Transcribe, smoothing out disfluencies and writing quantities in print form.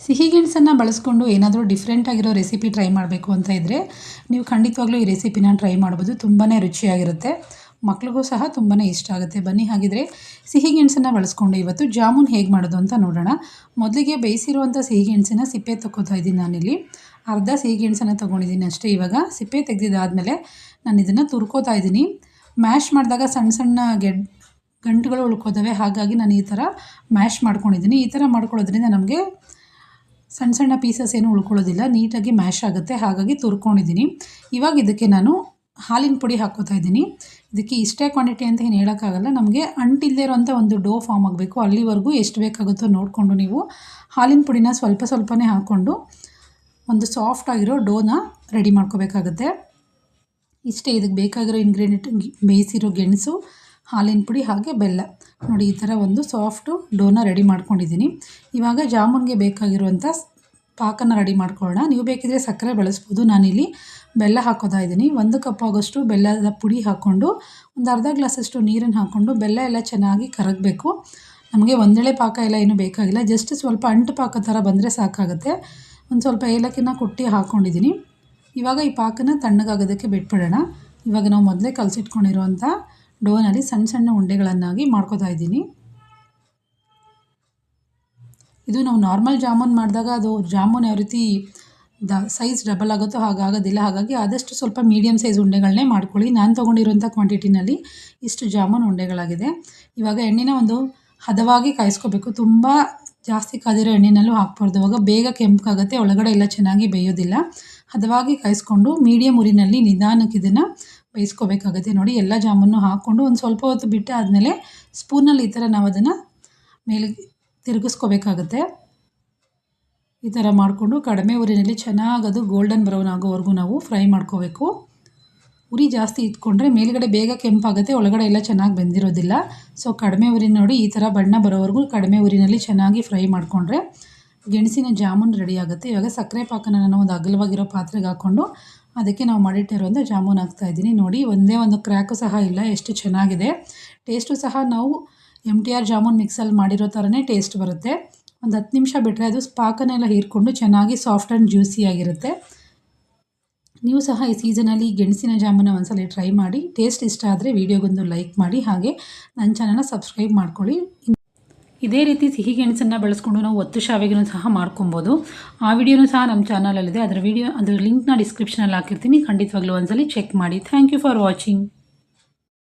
ಸಿಹಿ ಗೆಣಸನ್ನು ಬಳಸ್ಕೊಂಡು ಏನಾದರೂ ಡಿಫ್ರೆಂಟ್ ಆಗಿರೋ ರೆಸಿಪಿ ಟ್ರೈ ಮಾಡಬೇಕು ಅಂತ ಇದ್ದರೆ ನೀವು ಖಂಡಿತವಾಗ್ಲೂ ಈ ರೆಸಿಪಿನ ಟ್ರೈ ಮಾಡ್ಬೋದು. ತುಂಬಾ ರುಚಿಯಾಗಿರುತ್ತೆ, ಮಕ್ಳಿಗೂ ಸಹ ತುಂಬಾ ಇಷ್ಟ ಆಗುತ್ತೆ. ಬನ್ನಿ ಹಾಗಿದ್ರೆ ಸಿಹಿ ಗೆಣಸನ್ನು ಬಳಸ್ಕೊಂಡು ಇವತ್ತು ಜಾಮೂನ್ ಹೇಗೆ ಮಾಡೋದು ಅಂತ ನೋಡೋಣ. ಮೊದಲಿಗೆ ಬೇಯಿಸಿರುವಂಥ ಸಿಹಿ ಗೆಣಸಿನ ಸಿಪ್ಪೆ ತಗೋತಾ ಇದ್ದೀನಿ. ನಾನಿಲ್ಲಿ ಅರ್ಧ ಸಿಹಿ ಗೆಣಸನ್ನು ತೊಗೊಂಡಿದ್ದೀನಿ ಅಷ್ಟೇ. ಇವಾಗ ಸಿಪ್ಪೆ ತೆಗೆದಿದ್ದಾದಮೇಲೆ ನಾನು ಇದನ್ನು ತುರ್ಕೋತಾ ಇದ್ದೀನಿ. ಮ್ಯಾಶ್ ಮಾಡಿದಾಗ ಸಣ್ಣ ಸಣ್ಣ ಗಂಟುಗಳು ಉಳ್ಕೋತವೆ, ಹಾಗಾಗಿ ನಾನು ಈ ಥರ ಮ್ಯಾಶ್ ಮಾಡ್ಕೊಂಡಿದ್ದೀನಿ. ಈ ಥರ ಮಾಡ್ಕೊಳ್ಳೋದ್ರಿಂದ ನಮಗೆ ಸಣ್ಣ ಸಣ್ಣ ಪೀಸಸ್ ಏನು ಉಳ್ಕೊಳ್ಳೋದಿಲ್ಲ, ನೀಟಾಗಿ ಮ್ಯಾಶ್ ಆಗುತ್ತೆ, ಹಾಗಾಗಿ ತುರ್ಕೊಂಡಿದ್ದೀನಿ. ಇವಾಗ ಇದಕ್ಕೆ ನಾನು ಹಾಲಿನ ಪುಡಿ ಹಾಕ್ಕೋತಾ ಇದ್ದೀನಿ. ಇದಕ್ಕೆ ಇಷ್ಟೇ ಕ್ವಾಂಟಿಟಿ ಅಂತ ಏನು ಹೇಳೋಕ್ಕಾಗಲ್ಲ, ನಮಗೆ ಅಂಟಿಲ್ಲದೆ ಇರೋಂಥ ಒಂದು ಡೋ ಫಾರ್ಮ್ ಆಗಬೇಕು. ಅಲ್ಲಿವರೆಗೂ ಎಷ್ಟು ಬೇಕಾಗುತ್ತೋ ನೋಡಿಕೊಂಡು ನೀವು ಹಾಲಿನ ಪುಡಿನ ಸ್ವಲ್ಪ ಸ್ವಲ್ಪನೇ ಹಾಕ್ಕೊಂಡು ಒಂದು ಸಾಫ್ಟ್ ಆಗಿರೋ ಡೋನ ರೆಡಿ ಮಾಡ್ಕೋಬೇಕಾಗುತ್ತೆ. ಇಷ್ಟೇ, ಇದಕ್ಕೆ ಬೇಕಾಗಿರೋ ಇಂಗ್ರೀಡಿಯೆಂಟ್ ಬೇಯಿಸಿರೋ ಗೆಣಸು, ಹಾಲಿನ ಪುಡಿ ಹಾಗೆ ಬೆಲ್ಲ. ನೋಡಿ ಈ ಥರ ಒಂದು ಸಾಫ್ಟು ಡೋನ ರೆಡಿ ಮಾಡ್ಕೊಂಡಿದ್ದೀನಿ. ಇವಾಗ ಜಾಮೂನ್ಗೆ ಬೇಕಾಗಿರುವಂಥ ಪಾಕನ ರೆಡಿ ಮಾಡ್ಕೊಳ್ಳೋಣ. ನೀವು ಬೇಕಿದ್ರೆ ಸಕ್ಕರೆ ಬಳಸ್ಬೋದು. ನಾನಿಲ್ಲಿ ಬೆಲ್ಲ ಹಾಕೋತಾ ಇದ್ದೀನಿ. 1 ಕಪ್ ಆಗೋಷ್ಟು ಬೆಲ್ಲದ ಪುಡಿ ಹಾಕ್ಕೊಂಡು ಒಂದು ಅರ್ಧ ಗ್ಲಾಸಷ್ಟು ನೀರನ್ನು ಹಾಕ್ಕೊಂಡು ಬೆಲ್ಲ ಎಲ್ಲ ಚೆನ್ನಾಗಿ ಕರಗಬೇಕು. ನಮಗೆ ಒಂದೆಳೆ ಪಾಕ ಎಲ್ಲ ಏನೂ ಬೇಕಾಗಿಲ್ಲ, ಜಸ್ಟ್ ಸ್ವಲ್ಪ ಅಂಟು ಪಾಕ ಥರ ಬಂದರೆ ಸಾಕಾಗುತ್ತೆ. ಒಂದು ಸ್ವಲ್ಪ ಏಲಕ್ಕಿನ ಕುಟ್ಟಿ ಹಾಕ್ಕೊಂಡಿದ್ದೀನಿ. ಇವಾಗ ಈ ಪಾಕನ ತಣ್ಣಗಾಗೋದಕ್ಕೆ ಬಿಟ್ಬಿಡೋಣ. ಇವಾಗ ನಾವು ಮೊದಲೇ ಕಲಸಿಟ್ಕೊಂಡಿರುವಂಥ ಡೋನಲ್ಲಿ ಸಣ್ಣ ಸಣ್ಣ ಉಂಡೆಗಳನ್ನಾಗಿ ಮಾಡ್ಕೋತಾ ಇದ್ದೀನಿ. ಇದು ನಾವು ನಾರ್ಮಲ್ ಜಾಮೂನ್ ಮಾಡಿದಾಗ ಅದು ಜಾಮೂನ್ ಯಾವ ರೀತಿ ಸೈಜ್ ಡಬಲ್ ಆಗುತ್ತೋ ಹಾಗಾಗೋದಿಲ್ಲ, ಹಾಗಾಗಿ ಆದಷ್ಟು ಸ್ವಲ್ಪ ಮೀಡಿಯಮ್ ಸೈಜ್ ಉಂಡೆಗಳನ್ನೇ ಮಾಡ್ಕೊಳ್ಳಿ. ನಾನು ತೊಗೊಂಡಿರೋಂಥ ಕ್ವಾಂಟಿಟಿನಲ್ಲಿ ಇಷ್ಟು ಜಾಮೂನ್ ಉಂಡೆಗಳಾಗಿದೆ. ಇವಾಗ ಎಣ್ಣೆನ ಒಂದು ಹದವಾಗಿ ಕಾಯಿಸ್ಕೋಬೇಕು. ತುಂಬ ಜಾಸ್ತಿ ಕಾದಿರೋ ಎಣ್ಣೆನಲ್ಲೂ ಹಾಕ್ಬಾರ್ದು, ಅವಾಗ ಬೇಗ ಕೆಂಪಾಗುತ್ತೆ, ಒಳಗಡೆ ಎಲ್ಲ ಚೆನ್ನಾಗಿ ಬೇಯೋದಿಲ್ಲ. ಹದವಾಗಿ ಕಾಯಿಸ್ಕೊಂಡು ಮೀಡಿಯಮ್ ಉರಿನಲ್ಲಿ ನಿಧಾನಕ್ಕೆ ಇದನ್ನು ಬೇಯಿಸ್ಕೋಬೇಕಾಗುತ್ತೆ. ನೋಡಿ ಎಲ್ಲ ಜಾಮೂನು ಹಾಕ್ಕೊಂಡು ಒಂದು ಸ್ವಲ್ಪ ಹೊತ್ತು ಬಿಟ್ಟು ಆದಮೇಲೆ ಸ್ಪೂನಲ್ಲಿ ಈ ಥರ ನಾವು ಅದನ್ನು ಮೇಲೆ ತಿರುಗಿಸ್ಕೋಬೇಕಾಗುತ್ತೆ. ಈ ಥರ ಮಾಡಿಕೊಂಡು ಕಡಿಮೆ ಉರಿನಲ್ಲಿ ಚೆನ್ನಾಗಿ ಅದು ಗೋಲ್ಡನ್ ಬ್ರೌನ್ ಆಗೋವರೆಗೂ ನಾವು ಫ್ರೈ ಮಾಡ್ಕೋಬೇಕು. ಉರಿ ಜಾಸ್ತಿ ಇಟ್ಕೊಂಡ್ರೆ ಮೇಲ್ಗಡೆ ಬೇಗ ಕೆಂಪಾಗುತ್ತೆ, ಒಳಗಡೆ ಎಲ್ಲ ಚೆನ್ನಾಗಿ ಬೆಂದಿರೋದಿಲ್ಲ. ಸೊ ಕಡಿಮೆ ಉರಿ ನೋಡಿ ಈ ಥರ ಬಣ್ಣ ಬರೋವರೆಗೂ ಕಡಿಮೆ ಉರಿನಲ್ಲಿ ಚೆನ್ನಾಗಿ ಫ್ರೈ ಮಾಡಿಕೊಂಡ್ರೆ ಗೆಣಸಿನ ಜಾಮೂನ್ ರೆಡಿ ಆಗುತ್ತೆ. ಇವಾಗ ಸಕ್ಕರೆ ಪಾಕನ ನಾನು ಒಂದು ಅಗಲವಾಗಿರೋ ಪಾತ್ರೆಗೆ ಹಾಕ್ಕೊಂಡು ಅದಕ್ಕೆ ನಾವು ಮಾಡಿಟ್ಟಿರುವಂಥ ಜಾಮೂನ್ ಹಾಕ್ತಾಯಿದ್ದೀನಿ. ನೋಡಿ ಒಂದೇ ಒಂದು ಕ್ರ್ಯಾಕು ಸಹ ಇಲ್ಲ, ಎಷ್ಟು ಚೆನ್ನಾಗಿದೆ. ಟೇಸ್ಟು ಸಹ ನಾವು MTR ಜಾಮೂನ್ ಮಿಕ್ಸಲ್ಲಿ ಮಾಡಿರೋ ಥರನೇ ಟೇಸ್ಟ್ ಬರುತ್ತೆ. ಒಂದು 10 ನಿಮಿಷ ಬಿಟ್ಟರೆ ಅದು ಪಾಕನೆಲ್ಲ ಹೀರ್ಕೊಂಡು ಚೆನ್ನಾಗಿ ಸಾಫ್ಟ್ ಆ್ಯಂಡ್ ಜ್ಯೂಸಿಯಾಗಿರುತ್ತೆ. ನೀವು ಸಹ ಈ ಸೀಸನಲ್ಲಿ ಗೆಣಸಿನ ಜಾಮೂನ ಒಂದ್ಸಲ ಟ್ರೈ ಮಾಡಿ. ಟೇಸ್ಟ್ ಇಷ್ಟ ಆದರೆ ವಿಡಿಯೋಗೊಂದು ಲೈಕ್ ಮಾಡಿ, ಹಾಗೆ ನನ್ನ ಚಾನಲ್ನ ಸಬ್ಸ್ಕ್ರೈಬ್ ಮಾಡ್ಕೊಳ್ಳಿ. ಇದೇ ರೀತಿ ಸಿಹಿ ಗೆಣಸನ್ನು ಬಳಸ್ಕೊಂಡು ನಾವು ಒತ್ತು ಶಾವಿಗೆನೂ ಸಹ ಮಾಡ್ಕೊಬೋದು. ಆ ವಿಡಿಯೋನೂ ಸಹ ನಮ್ಮ ಚಾನಲಲ್ಲಿದೆ. ಅದರ ಲಿಂಕ್ನ ಡಿಸ್ಕ್ರಿಪ್ಷನಲ್ಲಿ ಹಾಕಿರ್ತೀನಿ, ಖಂಡಿತವಾಗ್ಲೂ ಒಂದ್ಸಲಿ ಚೆಕ್ ಮಾಡಿ. Thank you for watching.